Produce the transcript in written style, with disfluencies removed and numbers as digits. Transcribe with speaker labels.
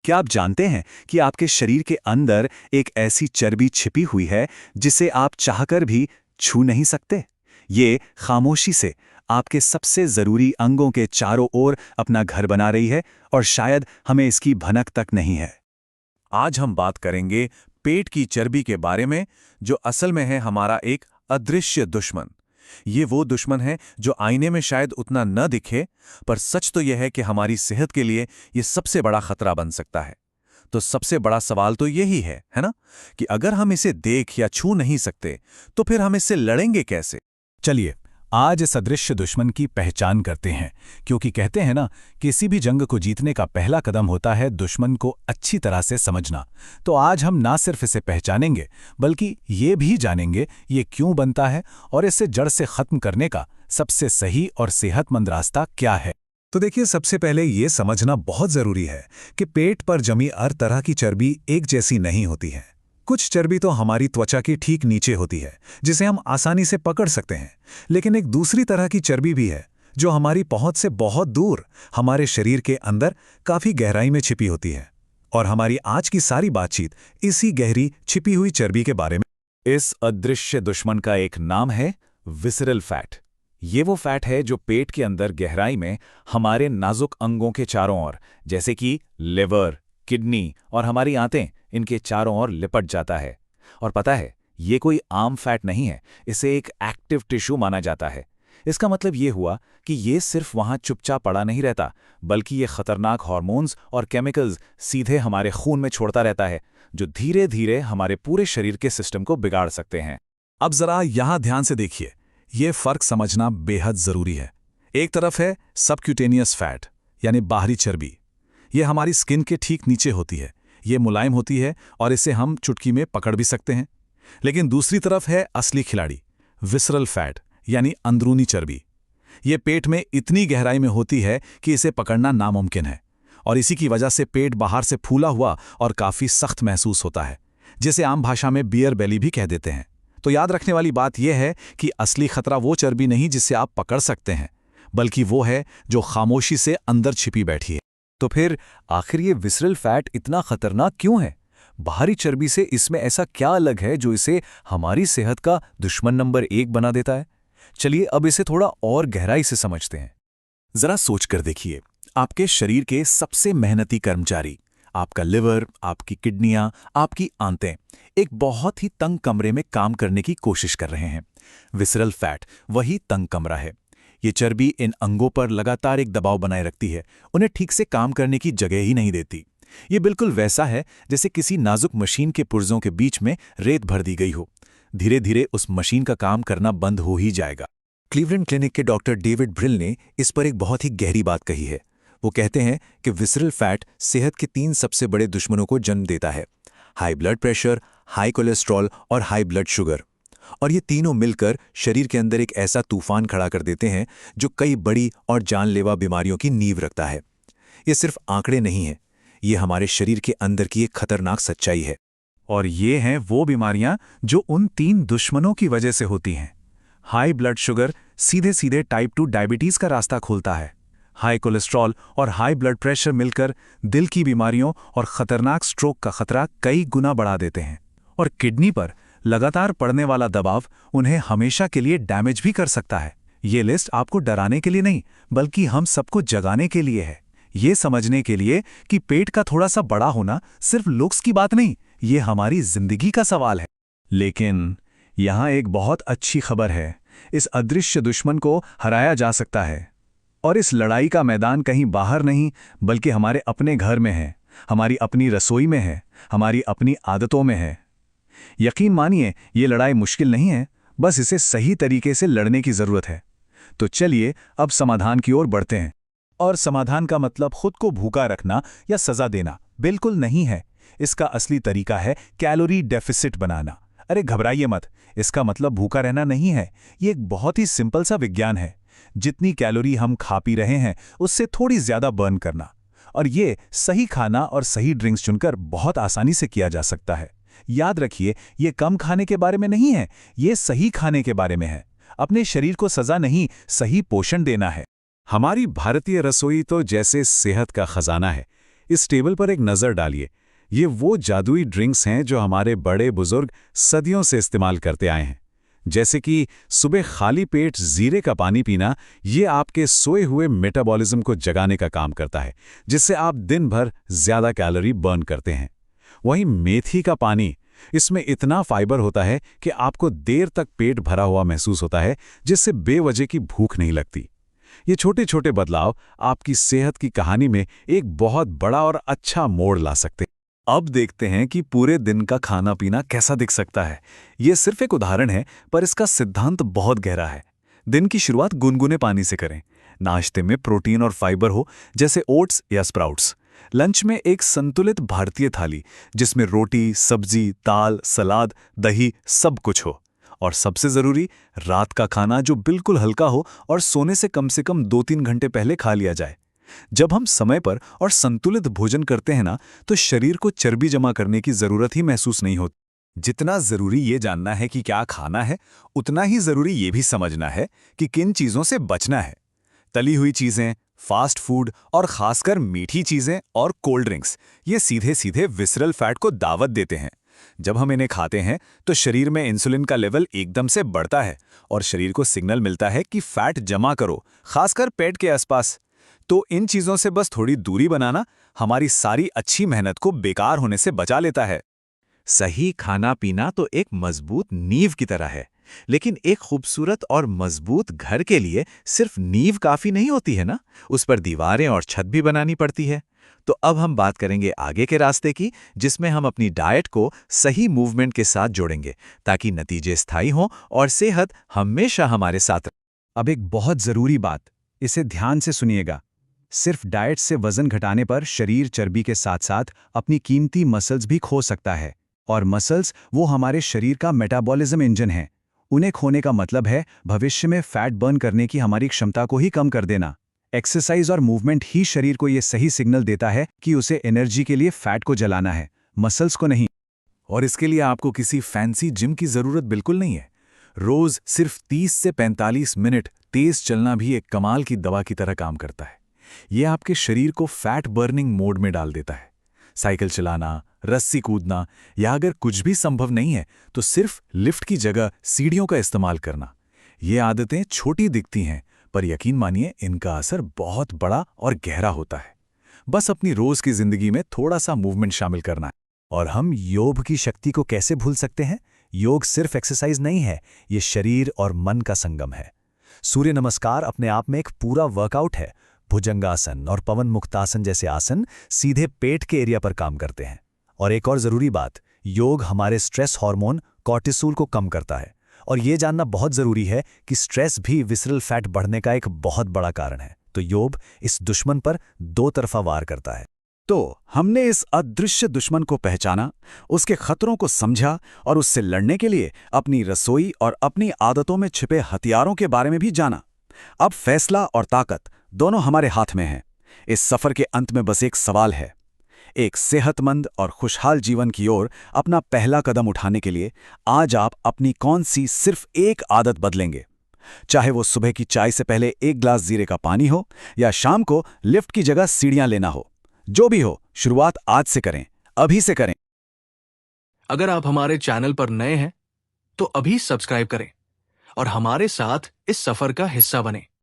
Speaker 1: क्या आप जानते हैं कि आपके शरीर के अंदर एक ऐसी चर्बी छिपी हुई है जिसे आप चाहकर भी छू नहीं सकते? ये खामोशी से आपके सबसे ज़रूरी अंगों के चारों ओर अपना घर बना रही है और शायद हमें इसकी भनक तक नहीं है।
Speaker 2: आज हम बात करेंगे पेट की चर्बी के बारे में, जो असल में है हमारा एक अदृश्य दुश्मन। ये वो दुश्मन है जो आईने में शायद उतना न दिखे, पर सच तो यह है कि हमारी सेहत के लिए ये सबसे बड़ा खतरा बन सकता है। तो सबसे बड़ा सवाल तो यही है ना, कि अगर हम इसे देख या छू नहीं सकते, तो फिर हम इससे लड़ेंगे कैसे?
Speaker 3: चलिए आज इस अदृश्य दुश्मन की पहचान करते हैं, क्योंकि कहते हैं ना, किसी भी जंग को जीतने का पहला कदम होता है दुश्मन को अच्छी तरह से समझना। तो आज हम ना सिर्फ इसे पहचानेंगे, बल्कि ये भी जानेंगे ये क्यों बनता है और इसे जड़ से खत्म करने का सबसे सही और सेहतमंद रास्ता क्या है।
Speaker 4: तो देखिए, सबसे पहले ये समझना बहुत जरूरी है कि पेट पर जमी हर तरह की चर्बी एक जैसी नहीं होती है। कुछ चर्बी तो हमारी त्वचा के ठीक नीचे होती है, जिसे हम आसानी से पकड़ सकते हैं, लेकिन एक दूसरी तरह की चर्बी भी है जो हमारी पहुंच से बहुत दूर हमारे शरीर के अंदर काफी गहराई में छिपी होती है। और हमारी आज की सारी बातचीत इसी गहरी छिपी हुई चर्बी के बारे में।
Speaker 3: इस अदृश्य दुश्मन का एक नाम है विसरल फैट। ये वो फैट है जो पेट के अंदर गहराई में हमारे नाजुक अंगों के चारों ओर, जैसे कि लिवर, किडनी और हमारी आंतें, इनके चारों ओर लिपट जाता है। और पता है, ये कोई आम फैट नहीं है, इसे एक एक्टिव टिश्यू माना जाता है। इसका मतलब ये हुआ कि ये सिर्फ वहां चुपचाप पड़ा नहीं रहता, बल्कि ये खतरनाक हार्मोन्स और केमिकल्स सीधे हमारे खून में छोड़ता रहता है, जो धीरे धीरे हमारे पूरे शरीर के सिस्टम को बिगाड़ सकते हैं।
Speaker 4: अब जरा यहां ध्यान से देखिए, ये फर्क समझना बेहद जरूरी है। एक तरफ है सबक्यूटेनियस फैट, यानी बाहरी चर्बी। ये हमारी स्किन के ठीक नीचे होती है, ये मुलायम होती है और इसे हम चुटकी में पकड़ भी सकते हैं। लेकिन दूसरी तरफ है असली खिलाड़ी, विसरल फैट, यानी अंदरूनी चर्बी। ये पेट में इतनी गहराई में होती है कि इसे पकड़ना नामुमकिन है, और इसी की वजह से पेट बाहर से फूला हुआ और काफी सख्त महसूस होता है, जिसे आम भाषा में बियर बेली भी कह देते हैं। तो याद रखने वाली बात यह है कि असली खतरा वो चर्बी नहीं जिसे आप पकड़ सकते हैं, बल्कि वो है जो खामोशी से अंदर छिपी बैठी है।
Speaker 3: तो फिर आखिर ये विसरल फैट इतना खतरनाक क्यों है? बाहरी चर्बी से इसमें ऐसा क्या अलग है जो इसे हमारी सेहत का दुश्मन नंबर 1 बना देता है? चलिए अब इसे थोड़ा और गहराई से समझते हैं।
Speaker 1: जरा सोचकर देखिए, आपके शरीर के सबसे मेहनती कर्मचारी, आपका लिवर, आपकी किडनियां, आपकी आंतें एक बहुत ही तंग कमरे में काम करने की कोशिश कर रहे हैं। विसरल फैट वही तंग कमरा है। ये चर्बी इन अंगों पर लगातार एक दबाव बनाए रखती है, उन्हें ठीक से काम करने की जगह ही नहीं देती। ये बिल्कुल वैसा है जैसे किसी नाजुक मशीन के पुर्जों के बीच में रेत भर दी गई हो। धीरे धीरे उस मशीन का काम करना बंद हो ही जाएगा।
Speaker 4: क्लीवलैंड क्लिनिक के डॉक्टर डेविड ब्रिल ने इस पर एक बहुत ही गहरी बात कही है। वो कहते हैं कि विसरल फैट सेहत के 3 सबसे बड़े दुश्मनों को जन्म देता है: high blood pressure, high cholesterol और हाई ब्लड शुगर। और ये तीनों मिलकर शरीर के अंदर एक ऐसा तूफान खड़ा कर देते हैं जो कई बड़ी और जानलेवा बीमारियों की नींव रखता है। ये सिर्फ आंकड़े नहीं हैं, ये हमारे शरीर के अंदर की एक खतरनाक सच्चाई है।
Speaker 3: और ये हैं वो बीमारियां जो उन 3 दुश्मनों की वजह से होती हैं। हाई ब्लड शुगर सीधे सीधे टाइप 2 डायबिटीज का रास्ता खोलता है। हाई कोलेस्ट्रॉल और हाई ब्लड प्रेशर मिलकर दिल की बीमारियों और खतरनाक स्ट्रोक का खतरा कई गुना बढ़ा देते हैं। और किडनी पर लगातार पड़ने वाला दबाव उन्हें हमेशा के लिए डैमेज भी कर सकता है। ये लिस्ट आपको डराने के लिए नहीं, बल्कि हम सबको जगाने के लिए है। ये समझने के लिए कि पेट का थोड़ा सा बड़ा होना सिर्फ लुक्स की बात नहीं, ये हमारी जिंदगी का सवाल है।
Speaker 4: लेकिन यहाँ एक बहुत अच्छी खबर है, इस अदृश्य दुश्मन को हराया जा सकता है। और इस लड़ाई का मैदान कहीं बाहर नहीं, बल्कि हमारे अपने घर में है, हमारी अपनी रसोई में है, हमारी अपनी आदतों में है। यकीन मानिए, ये लड़ाई मुश्किल नहीं है, बस इसे सही तरीके से लड़ने की जरूरत है। तो चलिए अब समाधान की ओर बढ़ते हैं।
Speaker 3: और समाधान का मतलब खुद को भूखा रखना या सजा देना बिल्कुल नहीं है। इसका असली तरीका है कैलोरी डेफिसिट बनाना। अरे घबराइए मत, इसका मतलब भूखा रहना नहीं है। ये एक बहुत ही सिंपल सा विज्ञान है। जितनी कैलोरी हम खा पी रहे हैं उससे थोड़ी ज्यादा बर्न करना। और ये सही खाना और सही ड्रिंक्स चुनकर बहुत आसानी से किया जा सकता है। याद रखिए, ये कम खाने के बारे में नहीं है, ये सही खाने के बारे में है। अपने शरीर को सजा नहीं, सही पोषण देना है।
Speaker 4: हमारी भारतीय रसोई तो जैसे सेहत का खजाना है।
Speaker 3: इस टेबल पर एक नज़र डालिए। ये वो जादुई ड्रिंक्स हैं जो हमारे बड़े बुजुर्ग सदियों से इस्तेमाल करते आए हैं। जैसे कि सुबह खाली पेट जीरे का पानी पीना, ये आपके सोए हुए मेटाबॉलिज्म को जगाने का काम करता है, जिससे आप दिन भर ज़्यादा कैलोरी बर्न करते हैं। वहीं मेथी का पानी, इसमें इतना फाइबर होता है कि आपको देर तक पेट भरा हुआ महसूस होता है, जिससे बेवजह की भूख नहीं लगती। ये छोटे छोटे बदलाव आपकी सेहत की कहानी में एक बहुत बड़ा और अच्छा मोड़ ला सकते हैं।
Speaker 2: अब देखते हैं कि पूरे दिन का खाना पीना कैसा दिख सकता है। ये सिर्फ एक उदाहरण है, पर इसका सिद्धांत बहुत गहरा है। दिन की शुरुआत गुनगुने पानी से करें। नाश्ते में प्रोटीन और फाइबर हो, जैसे ओट्स या स्प्राउट्स। लंच में एक संतुलित भारतीय थाली, जिसमें रोटी, सब्जी, दाल, सलाद, दही सब कुछ हो। और सबसे ज़रूरी, रात का खाना जो बिल्कुल हल्का हो और सोने से कम 2-3 घंटे पहले खा लिया जाए। जब हम समय पर और संतुलित भोजन करते हैं ना, तो शरीर को चर्बी जमा करने की ज़रूरत ही महसूस नहीं होती।
Speaker 1: जितना ज़रूरी ये जानना है कि क्या खाना है, उतना ही ज़रूरी ये भी समझना है कि किन चीज़ों से बचना है। तली हुई चीज़ें, फास्ट फूड और खासकर मीठी चीज़ें और कोल्ड ड्रिंक्स, ये सीधे सीधे विसरल फैट को दावत देते हैं। जब हम इन्हें खाते हैं तो शरीर में इंसुलिन का लेवल एकदम से बढ़ता है और शरीर को सिग्नल मिलता है कि फैट जमा करो, खासकर पेट के आसपास। तो इन चीज़ों से बस थोड़ी दूरी बनाना हमारी सारी अच्छी मेहनत को बेकार होने से बचा लेता है।
Speaker 2: सही खाना पीना तो एक मजबूत नींव की तरह है, लेकिन एक खूबसूरत और मजबूत घर के लिए सिर्फ नींव काफी नहीं होती है ना, उस पर दीवारें और छत भी बनानी पड़ती है। तो अब हम बात करेंगे आगे के रास्ते की, जिसमें हम अपनी डाइट को सही मूवमेंट के साथ जोड़ेंगे, ताकि नतीजे स्थायी हों और सेहत हमेशा हमारे साथ रहे।
Speaker 3: अब एक बहुत ज़रूरी बात, इसे ध्यान से सुनिएगा। सिर्फ डाइट से वजन घटाने पर शरीर चर्बी के साथ साथ अपनी कीमती मसल्स भी खो सकता है। और मसल्स वो हमारे शरीर का मेटाबॉलिज्म इंजन है। उन्हें खोने का मतलब है भविष्य में फैट बर्न करने की हमारी क्षमता को ही कम कर देना। एक्सरसाइज और मूवमेंट ही शरीर को ये सही सिग्नल देता है कि उसे एनर्जी के लिए फैट को जलाना है, मसल्स को नहीं।
Speaker 1: और इसके लिए आपको किसी फैंसी जिम की ज़रूरत बिल्कुल नहीं है। रोज़ सिर्फ 30 से 45 मिनट तेज़ चलना भी एक कमाल की दवा की तरह काम करता है। ये आपके शरीर को फैट बर्निंग मोड में डाल देता है। साइकिल चलाना, रस्सी कूदना, या अगर कुछ भी संभव नहीं है तो सिर्फ लिफ्ट की जगह सीढ़ियों का इस्तेमाल करना। ये आदतें छोटी दिखती हैं, पर यकीन मानिए इनका असर बहुत बड़ा और गहरा होता है। बस अपनी रोज़ की ज़िंदगी में थोड़ा सा मूवमेंट शामिल करना है।
Speaker 3: और हम योग की शक्ति को कैसे भूल सकते हैं? योग सिर्फ एक्सरसाइज नहीं है, ये शरीर और मन का संगम है। सूर्य नमस्कार अपने आप में एक पूरा वर्कआउट है। भुजंगासन और पवन मुक्तासन जैसे आसन सीधे पेट के एरिया पर काम करते हैं। और एक और ज़रूरी बात, योग हमारे स्ट्रेस हार्मोन कॉर्टिसोल को कम करता है। और ये जानना बहुत ज़रूरी है कि स्ट्रेस भी विसरल फैट बढ़ने का एक बहुत बड़ा कारण है। तो योग इस दुश्मन पर दो तरफा वार करता है।
Speaker 1: तो हमने इस अदृश्य दुश्मन को पहचाना, उसके खतरों को समझा और उससे लड़ने के लिए अपनी रसोई और अपनी आदतों में छिपे हथियारों के बारे में भी जाना। अब फैसला और ताकत दोनों हमारे हाथ में हैं। इस सफर के अंत में बस एक सवाल है, एक सेहतमंद और खुशहाल जीवन की ओर अपना पहला कदम उठाने के लिए आज आप अपनी कौन सी सिर्फ एक आदत बदलेंगे? चाहे वो सुबह की चाय से पहले एक ग्लास जीरे का पानी हो या शाम को लिफ्ट की जगह सीढ़ियां लेना हो, जो भी हो, शुरुआत आज से करें, अभी से करें।
Speaker 5: अगर आप हमारे चैनल पर नए हैं तो अभी सब्सक्राइब करें और हमारे साथ इस सफर का हिस्सा बनें।